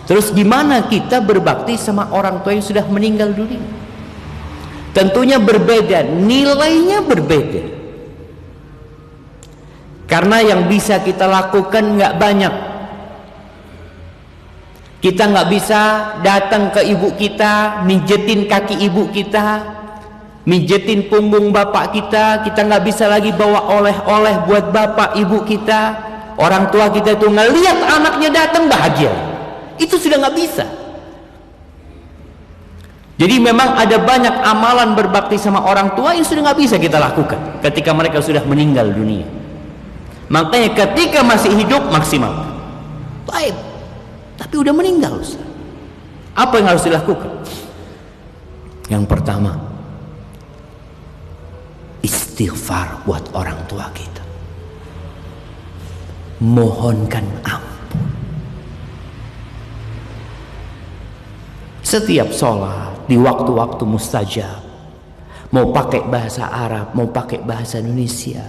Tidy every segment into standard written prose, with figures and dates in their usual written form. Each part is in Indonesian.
Terus gimana kita berbakti sama orang tua yang sudah meninggal dunia? Tentunya berbeda, nilainya berbeda. Karena yang bisa kita lakukan nggak banyak. Kita nggak bisa datang ke ibu kita, mijetin kaki ibu kita, mijetin punggung bapak kita. Kita nggak bisa lagi bawa oleh-oleh buat bapak ibu kita. Orang tua kita itu ngelihat anaknya datang bahagia. Itu sudah nggak bisa. Jadi memang ada banyak amalan berbakti sama orang tua yang sudah nggak bisa kita lakukan ketika mereka sudah meninggal dunia. Makanya ketika masih hidup maksimal. Baik. Tapi udah meninggal, Ustaz. Apa yang harus dilakukan? Yang pertama, istighfar buat orang tua kita. Mohonkan ampun. Setiap sholat di waktu-waktu mustajab, mau pakai bahasa Arab, mau pakai bahasa Indonesia.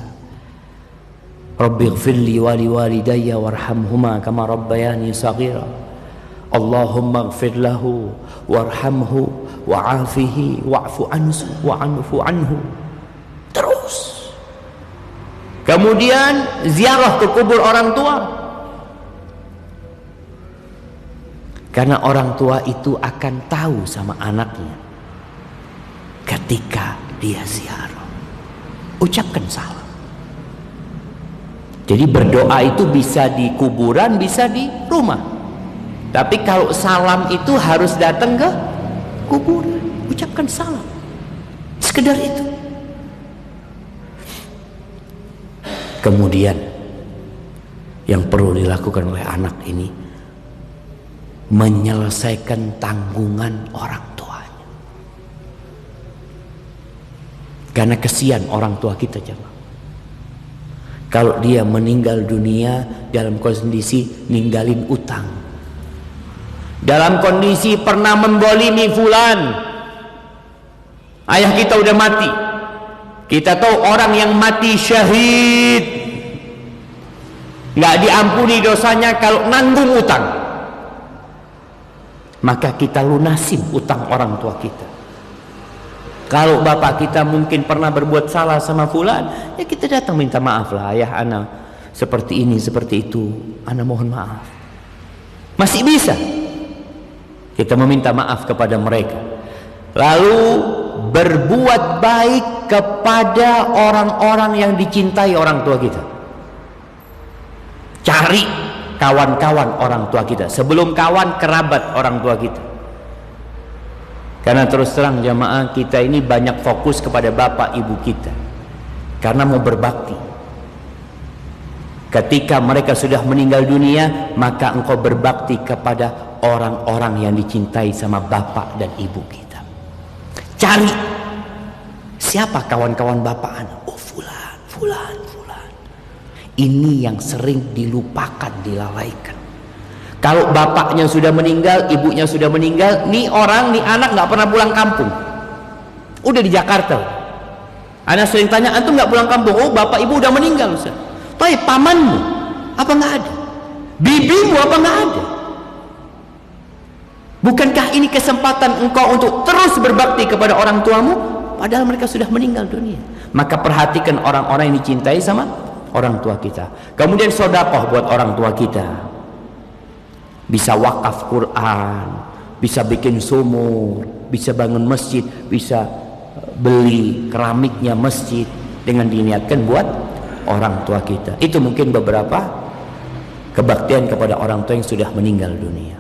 Rabbighfirli wa liwalidayya warhamhuma kama rabbayani shaghira. Allahumma ighfir lahu warhamhu wa'afihi wa'fu anhu. Terus. Kemudian ziarah ke kubur orang tua. Karena orang tua itu akan tahu sama anaknya ketika dia ziarah. Ucapkan salam. Jadi berdoa itu bisa di kuburan, bisa di rumah. Tapi kalau salam itu harus datang ke kuburan. Ucapkan salam. Sekedar itu. Kemudian yang perlu dilakukan oleh anak ini, menyelesaikan tanggungan orang tuanya. Karena kesian orang tua kita, jemaah. Kalau dia meninggal dunia dalam kondisi ninggalin utang, dalam kondisi pernah menzalimi fulan, ayah kita udah mati, kita tahu orang yang mati syahid nggak diampuni dosanya kalau nanggung utang, maka kita lunasin utang orang tua kita. Kalau bapak kita mungkin pernah berbuat salah sama fulan, ya kita datang minta maaf lah, ayah ana seperti ini seperti itu, ana mohon maaf. Masih bisa kita meminta maaf kepada mereka. Lalu berbuat baik kepada orang-orang yang dicintai orang tua kita. Cari kawan-kawan orang tua kita sebelum kawan kerabat orang tua kita. Karena terus terang jamaah, kita ini banyak fokus kepada bapak ibu kita karena mau berbakti. Ketika mereka sudah meninggal dunia, maka engkau berbakti kepada orang-orang yang dicintai sama bapak dan ibu kita. Cari siapa kawan-kawan bapak anak. Oh fulan. Ini yang sering dilupakan, dilalaikan. Kalau bapaknya sudah meninggal, ibunya sudah meninggal, nih anak nggak pernah pulang kampung. Udah di Jakarta. Anak sering tanya, antum nggak pulang kampung? Oh bapak ibu udah meninggal, Ustaz. Tapi pamanmu apa nggak ada? Bibimu apa nggak ada? Bukankah ini kesempatan engkau untuk terus berbakti kepada orang tuamu, padahal mereka sudah meninggal dunia? Maka perhatikan orang-orang yang dicintai sama orang tua kita. Kemudian sedekah buat orang tua kita. Bisa wakaf Quran, bisa bikin sumur, bisa bangun masjid, bisa beli keramiknya masjid dengan diniatkan buat orang tua kita. Itu mungkin beberapa kebaktian kepada orang tua yang sudah meninggal dunia.